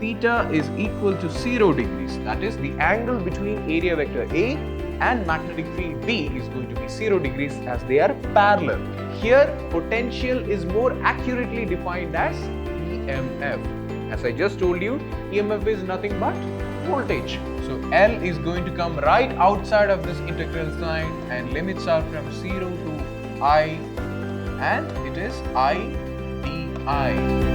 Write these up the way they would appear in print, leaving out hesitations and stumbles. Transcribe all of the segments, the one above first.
theta is equal to 0 degrees, that is the angle between area vector A and magnetic field B is going to be 0 degrees as they are parallel. Here potential is more accurately defined as EMF. As I just told you, EMF is nothing but voltage. So L is going to come right outside of this integral sign and limits are from 0 to I, and it is I dI.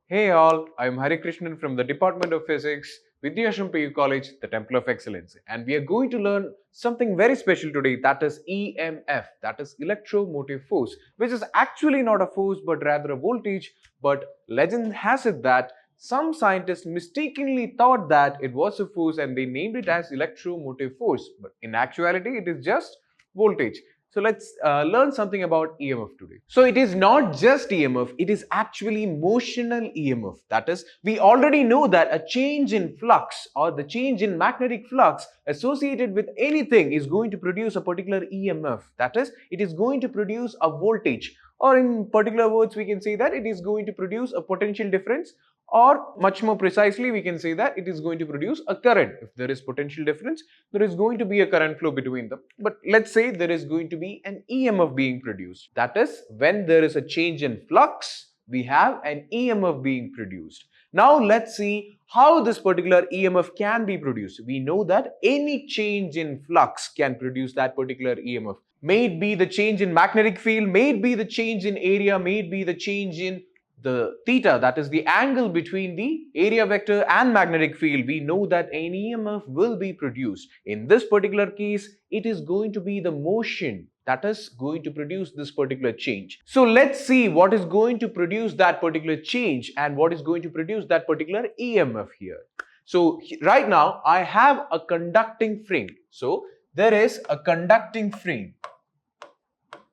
Hey all, I am Hari Krishnan from the Department of Physics, Vidhyaashram PU College, the Temple of Excellence. And we are going to learn something very special today, that is EMF, that is electromotive force, which is actually not a force but rather a voltage. But legend has it that some scientists mistakenly thought that it was a force and they named it as electromotive force. But in actuality, it is just voltage. So let's learn something about EMF today. So it is not just EMF, it is actually motional EMF. That is, we already know that a change in flux or the change in magnetic flux associated with anything is going to produce a particular EMF. That is, it is going to produce a voltage, or in particular words, we can say that it is going to produce a potential difference, or much more precisely, we can say that it is going to produce a current. If there is potential difference, there is going to be a current flow between them. But let's say there is going to be an EMF being produced. That is, when there is a change in flux, we have an EMF being produced. Now let's see how this particular EMF can be produced. We know that any change in flux can produce that particular EMF. May it be the change in magnetic field, may it be the change in area, may it be the change in the theta, that is the angle between the area vector and magnetic field. We know that an EMF will be produced. In this particular case, it is going to be the motion that is going to produce this particular change. So let's see what is going to produce that particular change and what is going to produce that particular EMF here. So right now I have a conducting frame. So there is a conducting frame.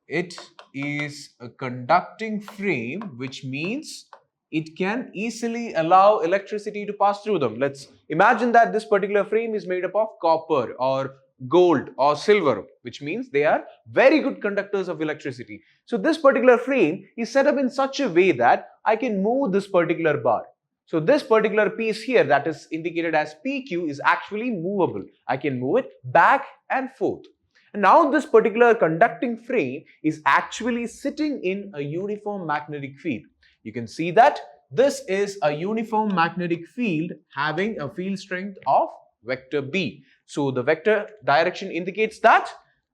It is a conducting frame, which means it can easily allow electricity to pass through them. Let's imagine that this particular frame is made up of copper or gold or silver, which means they are very good conductors of electricity. So this particular frame is set up in such a way that I can move this particular bar. So this particular piece here that is indicated as PQ is actually movable. I can move it back and forth. And now this particular conducting frame is actually sitting in a uniform magnetic field. You can see that this is a uniform magnetic field having a field strength of vector B. So the vector direction indicates that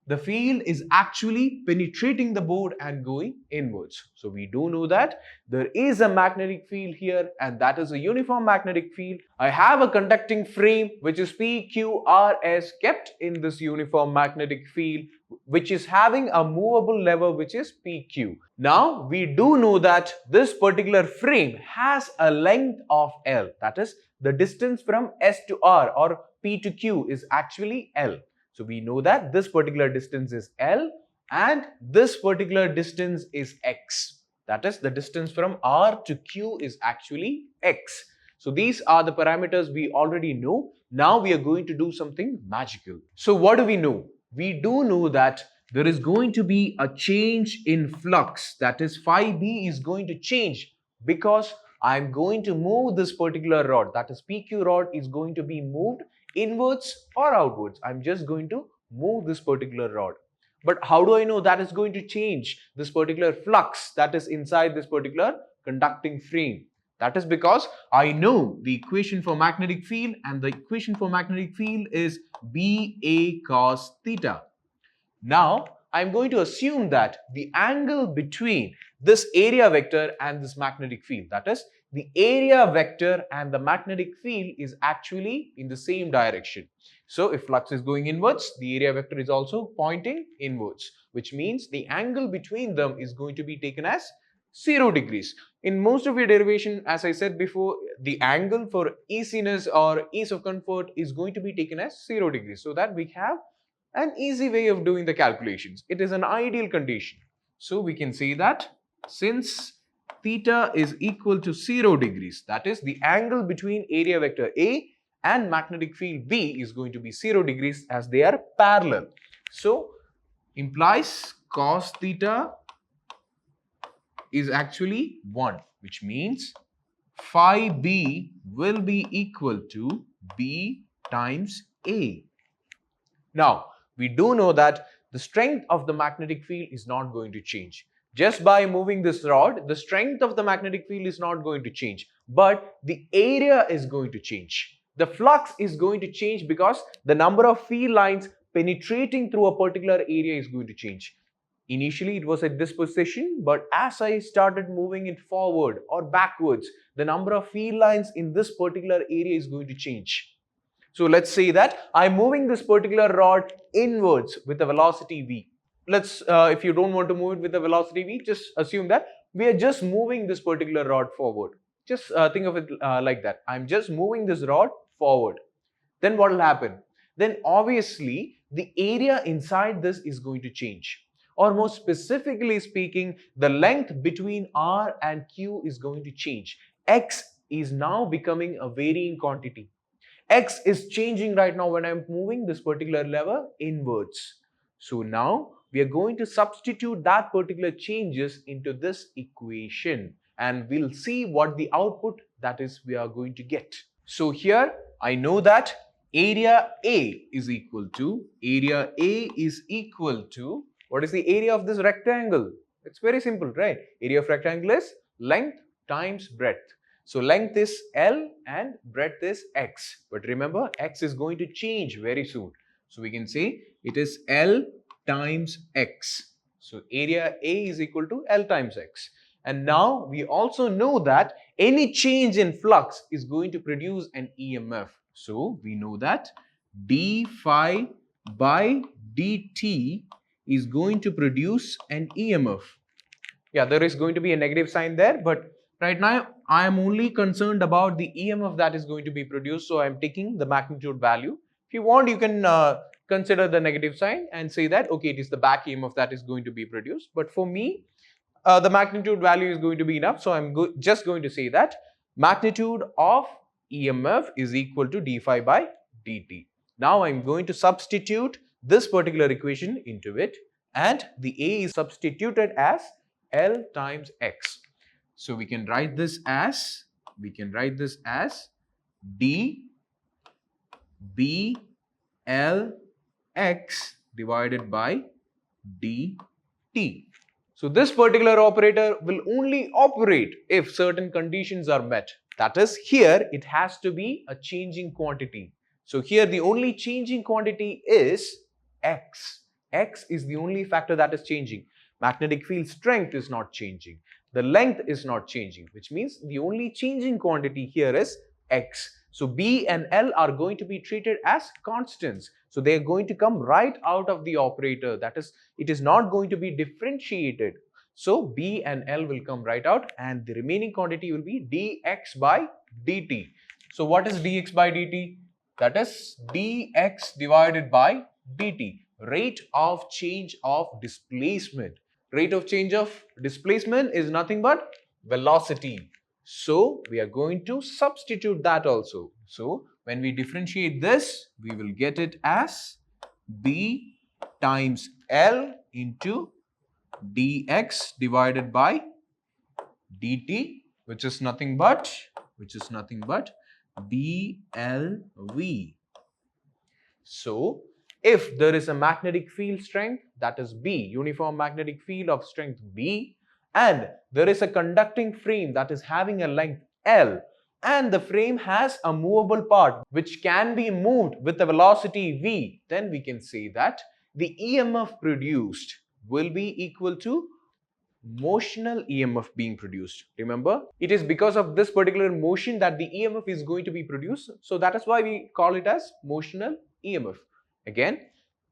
the field is actually penetrating the board and going inwards. So we do know that there is a magnetic field here, and that is a uniform magnetic field. I have a conducting frame which is PQRS kept in this uniform magnetic field, which is having a movable lever which is PQ. Now we do know that this particular frame has a length of L. That is, the distance from S to R or P to Q is actually L. So we know that this particular distance is L and this particular distance is X. That is, the distance from R to Q is actually X. So these are the parameters we already know. Now we are going to do something magical. So what do we know? We do know that there is going to be a change in flux. That is, phi B is going to change because I'm going to move this particular rod. That is, PQ rod is going to be moved inwards or outwards. I'm just going to move this particular rod. But how do I know that is going to change this particular flux that is inside this particular conducting frame? That is because I know the equation for magnetic field, and the equation for magnetic field is BA cos theta. Now I'm going to assume that the angle between this area vector and this magnetic field, that is, the area vector and the magnetic field is actually in the same direction. So if flux is going inwards, the area vector is also pointing inwards, which means the angle between them is going to be taken as 0 degrees. In most of your derivation, as I said before, the angle for easiness or ease of comfort is going to be taken as 0 degrees, so that we have an easy way of doing the calculations. It is an ideal condition. So we can say that since theta is equal to 0 degrees, that is, the angle between area vector A and magnetic field B is going to be 0 degrees as they are parallel. So implies cos theta is actually 1, which means phi B will be equal to B times A. Now, we do know that the strength of the magnetic field is not going to change. Just by moving this rod, the strength of the magnetic field is not going to change, but the area is going to change. The flux is going to change because the number of field lines penetrating through a particular area is going to change. Initially, it was at this position, but as I started moving it forward or backwards, the number of field lines in this particular area is going to change. So let's say that I'm moving this particular rod inwards with a velocity v. If you don't want to move it with a velocity v, just assume that we are just moving this particular rod forward. Just think of it like that. I'm just moving this rod forward. Then what will happen? Then obviously the area inside this is going to change. Or more specifically speaking, the length between R and Q is going to change. X is now becoming a varying quantity. X is changing right now when I'm moving this particular lever inwards. So now we are going to substitute that particular changes into this equation and we'll see what the output that is we are going to get. So here I know that area A is equal to, what is the area of this rectangle? It's very simple, right? Area of rectangle is length times breadth. So length is L and breadth is X. But remember, X is going to change very soon. So we can say it is L times X. So area A is equal to L times X. And now we also know that any change in flux is going to produce an EMF. So we know that d phi by dt is going to produce an EMF. Yeah, there is going to be a negative sign there, but right now I am only concerned about the EMF that is going to be produced. So I am taking the magnitude value. If you want, you can consider the negative sign and say that, okay, it is the back EMF that is going to be produced. But for me, the magnitude value is going to be enough. So I'm just going to say that magnitude of EMF is equal to d phi by dt. Now I'm going to substitute this particular equation into it, and the A is substituted as L times X. So we can write this as d b L X divided by dt. So this particular operator will only operate if certain conditions are met. That is, here it has to be a changing quantity. So here the only changing quantity is X. X is the only factor that is changing. Magnetic field strength is not changing. The length is not changing, which means the only changing quantity here is X. So B and L are going to be treated as constants. So they are going to come right out of the operator. That is, it is not going to be differentiated. So B and L will come right out and the remaining quantity will be dx by dt. So what is dx by dt? That is dx divided by dt, rate of change of displacement. Rate of change of displacement is nothing but velocity. So we are going to substitute that also. So when we differentiate this, we will get it as b times L into dx divided by dt, which is nothing but BLV. So if there is a magnetic field strength, that is B, uniform magnetic field of strength B, and there is a conducting frame that is having a length L, and the frame has a movable part which can be moved with a velocity V, then we can say that the EMF produced will be equal to motional EMF being produced. Remember, it is because of this particular motion that the EMF is going to be produced. So that is why we call it as motional EMF. Again,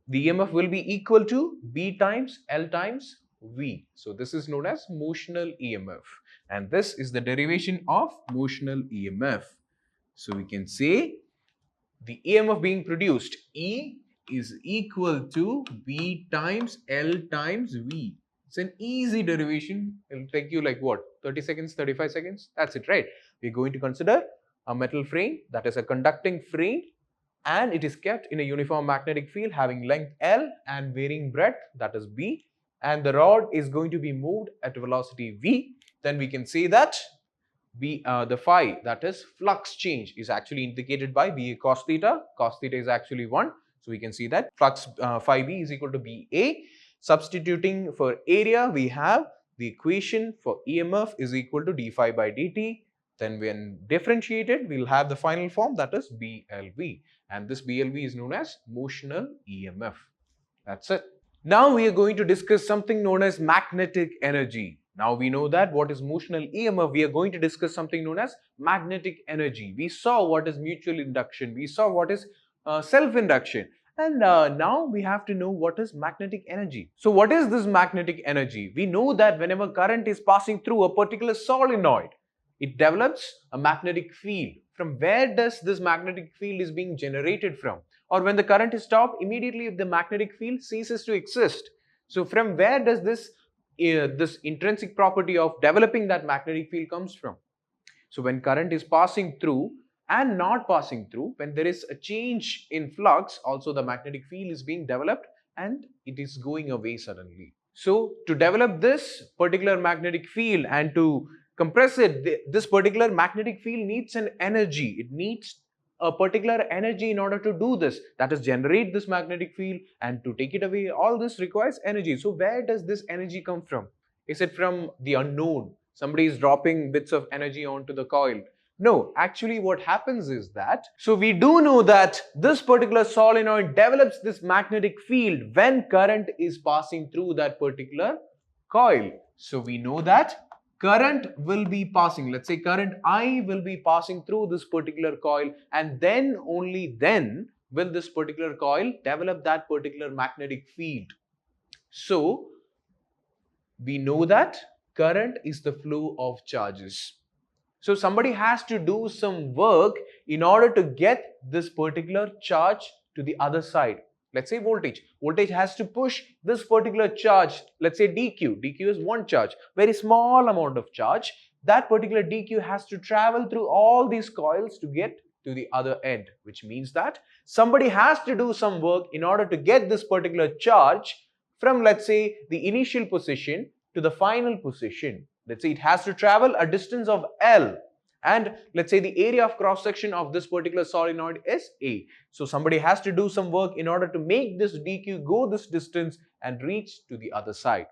the EMF will be equal to B times L times V. So this is known as motional EMF. And this is the derivation of motional EMF. So we can say the EMF being produced, E is equal to B times L times V. It's an easy derivation. It'll take you like what? 30 seconds, 35 seconds? That's it, right? We're going to consider a metal frame, that is a conducting frame, and it is kept in a uniform magnetic field having length L and varying breadth, that is B, and the rod is going to be moved at velocity V, then we can say that the phi, that is flux change, is actually indicated by VA cos theta. Cos theta is actually 1. So we can see that flux phi B is equal to BA. Substituting for area, we have the equation for EMF is equal to d phi by dt. Then when differentiated, we'll have the final form, that is BLV. And this BLV is known as motional EMF. That's it. Now we are going to discuss something known as magnetic energy. Now we know that what is motional EMF, we are going to discuss something known as magnetic energy. We saw what is mutual induction, we saw what is self-induction, and now we have to know what is magnetic energy. So what is this magnetic energy? We know that whenever current is passing through a particular solenoid, it develops a magnetic field. From where does this magnetic field is being generated from? Or when the current is stopped, immediately the magnetic field ceases to exist. So from where does this intrinsic property of developing that magnetic field comes from? So when current is passing through and not passing through, when there is a change in flux, also the magnetic field is being developed and it is going away suddenly. So to develop this particular magnetic field and to compress it, this particular magnetic field needs an energy. It needs a particular energy in order to do this, that is generate this magnetic field, and to take it away, all this requires energy. So where does this energy come from? Is it from the unknown? Somebody is dropping bits of energy onto the coil? No, actually what happens is that, so we do know that this particular solenoid develops this magnetic field when current is passing through that particular coil. So we know that current will be passing, let's say current I will be passing through this particular coil, and then only then will this particular coil develop that particular magnetic field. So we know that current is the flow of charges. So somebody has to do some work in order to get this particular charge to the other side. Let's say voltage. Voltage has to push this particular charge, let's say dq. dq is one charge, very small amount of charge. That particular dq has to travel through all these coils to get to the other end, which means that somebody has to do some work in order to get this particular charge from, let's say, the initial position to the final position. Let's say it has to travel a distance of L, and let's say the area of cross section of this particular solenoid is A. So somebody has to do some work in order to make this dq go this distance and reach to the other side.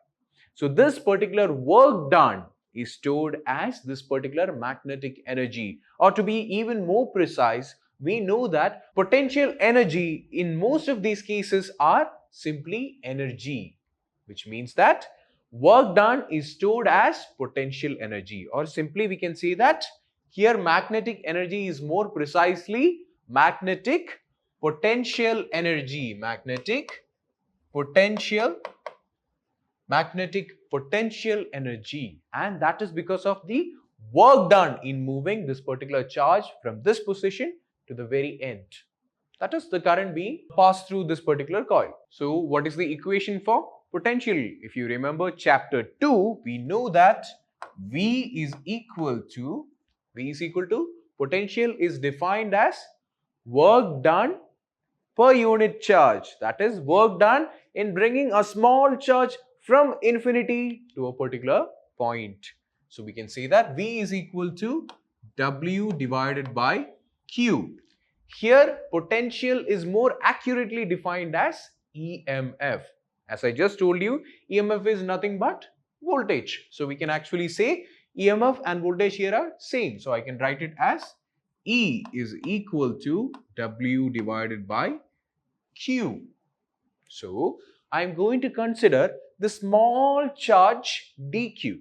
So this particular work done is stored as this particular magnetic energy. Or to be even more precise, we know that potential energy in most of these cases are simply energy, which means that work done is stored as potential energy, or simply we can say that here magnetic energy is more precisely magnetic potential energy, magnetic potential energy, and that is because of the work done in moving this particular charge from this position to the very end. That is the current being passed through this particular coil. So what is the equation for potential? If you remember chapter 2, we know that V is equal to potential is defined as work done per unit charge. That is work done in bringing a small charge from infinity to a particular point. So we can say that V is equal to W divided by Q. Here potential is more accurately defined as EMF. As I just told you, EMF is nothing but voltage. So we can actually say EMF and voltage here are same. So I can write it as E is equal to W divided by Q. So I am going to consider the small charge dq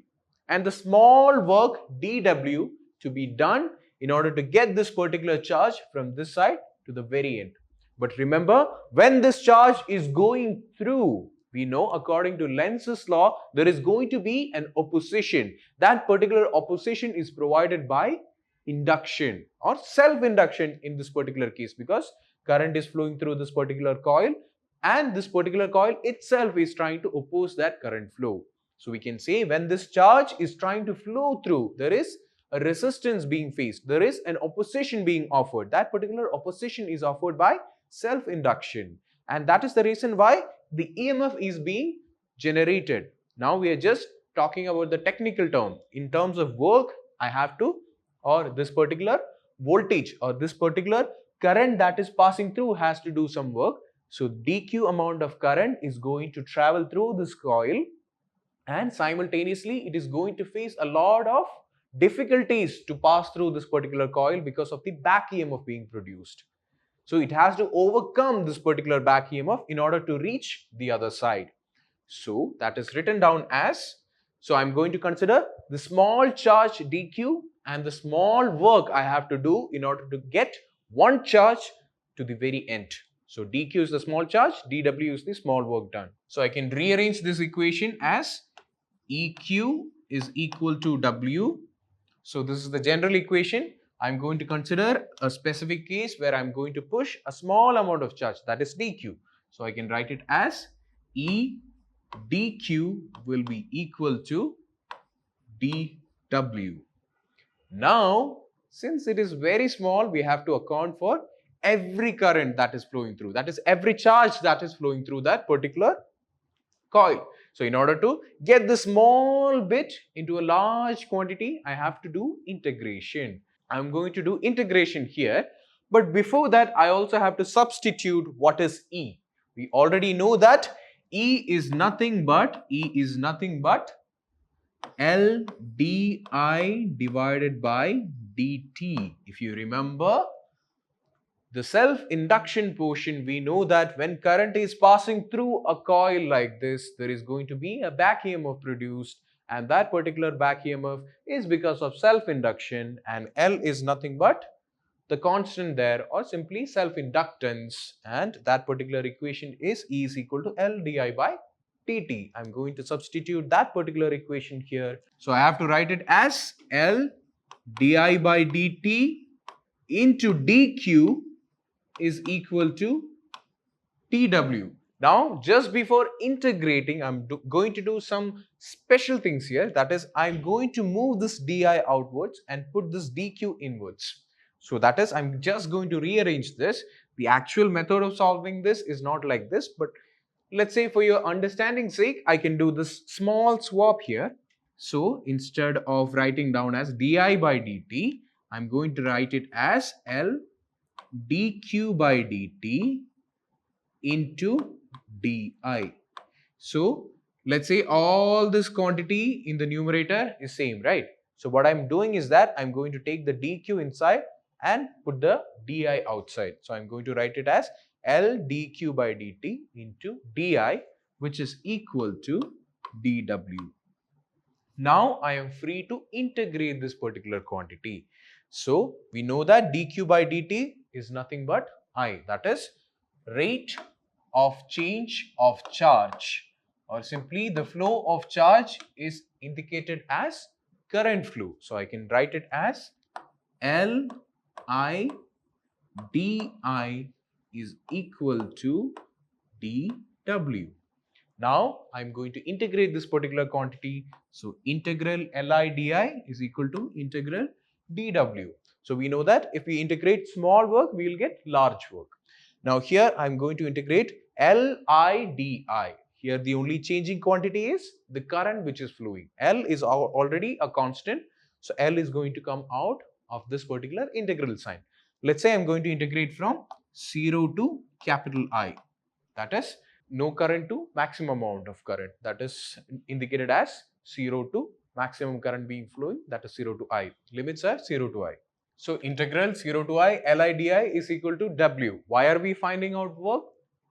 and the small work dw to be done in order to get this particular charge from this side to the very end. But remember, when this charge is going through, we know according to Lenz's law, there is going to be an opposition. That particular opposition is provided by induction or self-induction in this particular case, because current is flowing through this particular coil and this particular coil itself is trying to oppose that current flow. So we can say when this charge is trying to flow through, there is a resistance being faced, there is an opposition being offered. That particular opposition is offered by self-induction, and that is the reason why the EMF is being generated. Now we are just talking about the technical term. In terms of work, I have to, or this particular voltage or this particular current that is passing through has to do some work. So dq amount of current is going to travel through this coil, and simultaneously it is going to face a lot of difficulties to pass through this particular coil because of the back EMF being produced. So it has to overcome this particular back EMF in order to reach the other side. So that is written down as, so I'm going to consider the small charge dq and the small work I have to do in order to get one charge to the very end. So dq is the small charge, dw is the small work done. So I can rearrange this equation as eq is equal to w. So this is the general equation. I'm going to consider a specific case where I'm going to push a small amount of charge, that is dq. So I can write it as E dq will be equal to dw. Now, since it is very small, we have to account for every current that is flowing through, that is every charge that is flowing through that particular coil. So in order to get the small bit into a large quantity, I have to do integration. I'm going to do integration here, but before that I also have to substitute what is E. We already know that E is nothing but L di divided by dt. If you remember the self-induction portion, we know that when current is passing through a coil like this, there is going to be a back EMF produced, and that particular back EMF is because of self-induction, and L is nothing but the constant there, or simply self-inductance, and that particular equation is E is equal to L di by dt. I'm going to substitute that particular equation here. So I have to write it as L di by dt into dq is equal to tw. Now, just before integrating, I'm going to do some special things here. That is, I'm going to move this di outwards and put this dq inwards. So that is, I'm just going to rearrange this. The actual method of solving this is not like this, but let's say for your understanding's sake, I can do this small swap here. So instead of writing down as di by dt, I'm going to write it as L dq by dt into di. So let's say all this quantity in the numerator is same, right? So what I'm doing is that I'm going to take the dq inside and put the di outside. So I'm going to write it as L dq by dt into di, which is equal to dw. Now I am free to integrate this particular quantity. So we know that dq by dt is nothing but I, that is rate of change of charge, or simply the flow of charge is indicated as current flow. So I can write it as L I di is equal to dw. Now I'm going to integrate this particular quantity. So integral Li di is equal to integral dw. So we know that if we integrate small work, we will get large work. Now here I'm going to integrate Li di. Here the only changing quantity is the current which is flowing. L is already a constant. So L is going to come out of this particular integral sign. Let's say I'm going to integrate from 0 to capital I. That is no current to maximum amount of current. That is indicated as 0 to maximum current being flowing. That is 0 to I. Limits are 0 to I. So integral 0 to I Li di is equal to W. Why are we finding out work?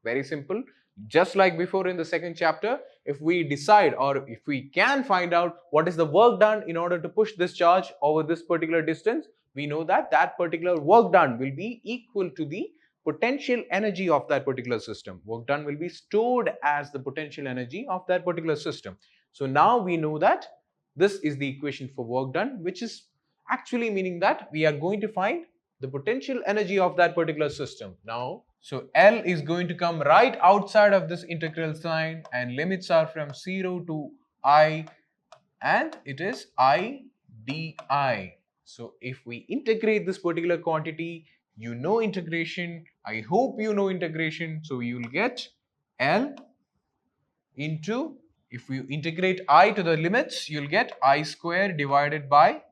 Very simple. Just like before in the second chapter, if we decide or if we can find out what is the work done in order to push this charge over this particular distance, we know that that particular work done will be equal to the potential energy of that particular system. Work done will be stored as the potential energy of that particular system. So now we know that this is the equation for work done, which is actually meaning that we are going to find the potential energy of that particular system. Now, so L is going to come right outside of this integral sign, and limits are from 0 to I, and it is I di. So if we integrate this particular quantity, you know integration. I hope you know integration. So you will get L into If you integrate I to the limits, you'll get I square divided by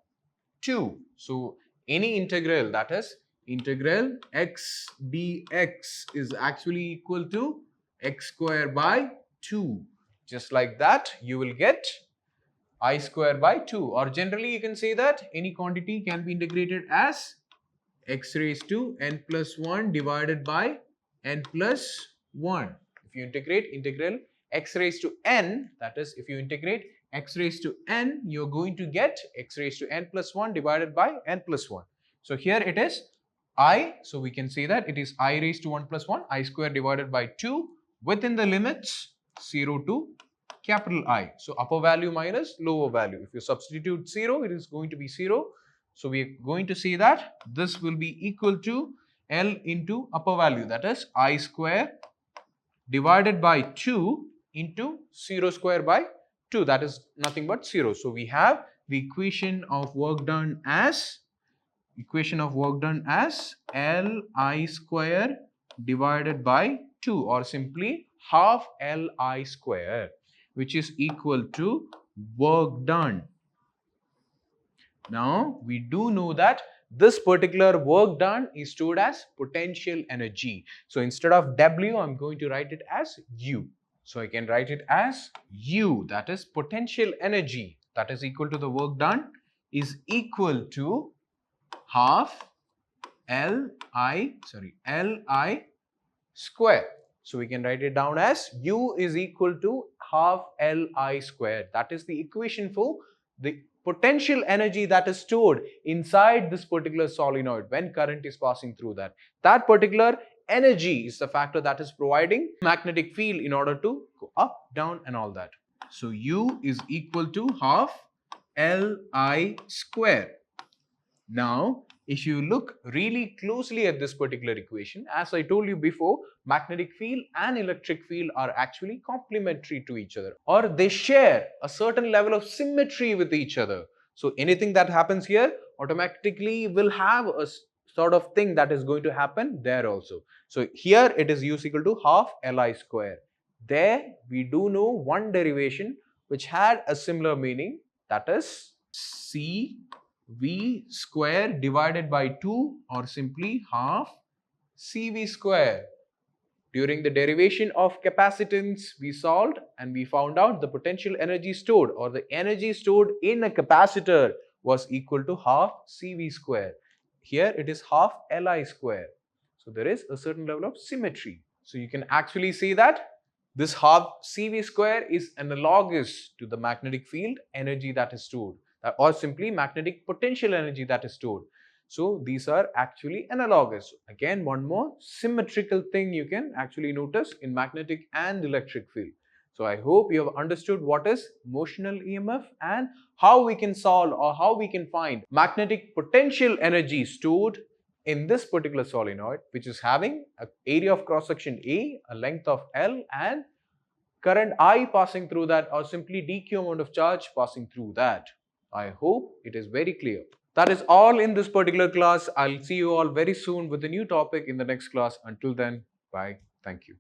2. So any integral, that is integral x dx, is actually equal to x square by 2. Just like that, you will get I square by 2, or generally you can say that any quantity can be integrated as x raised to n plus 1 divided by n plus 1. If you integrate integral x raised to n, that is if you integrate x raised to n, you're going to get x raised to n plus 1 divided by n plus 1. So here it is I, so we can say that it is I raised to 1 plus 1, I square divided by 2 within the limits 0 to capital I. So upper value minus lower value. If you substitute 0, it is going to be 0. So we are going to say that this will be equal to L into upper value, that is I square divided by 2 into 0 square by 2, that is nothing but 0. So we have the equation of work done as Li square divided by 2, or simply half Li square, which is equal to work done. Now we do know that this particular work done is stored as potential energy. So instead of W, I'm going to write it as U. So I can write it as U, that is potential energy, that is equal to the work done, is equal to half Li square. So we can write it down as U is equal to half Li square. That is the equation for the potential energy that is stored inside this particular solenoid when current is passing through that. That particular energy is the factor that is providing magnetic field in order to go up, down and all that. So U is equal to half Li square. Now, if you look really closely at this particular equation, as I told you before, magnetic field and electric field are actually complementary to each other, or they share a certain level of symmetry with each other. So anything that happens here automatically will have a sort of thing that is going to happen there also. So here it is U is equal to half Li square. There we do know one derivation which had a similar meaning, that is CV square divided by 2, or simply half CV square. During the derivation of capacitance, we solved and we found out the potential energy stored, or the energy stored in a capacitor, was equal to half CV square. Here it is half Li square. So there is a certain level of symmetry. So you can actually say that this half CV square is analogous to the magnetic field energy that is stored, or simply magnetic potential energy that is stored. So these are actually analogous. Again, one more symmetrical thing you can actually notice in magnetic and electric field. So I hope you have understood what is motional EMF and how we can solve, or how we can find magnetic potential energy stored in this particular solenoid, which is having an area of cross section A, a length of L, and current I passing through that, or simply dq amount of charge passing through that. I hope it is very clear. That is all in this particular class. I'll see you all very soon with a new topic in the next class. Until then, bye. Thank you.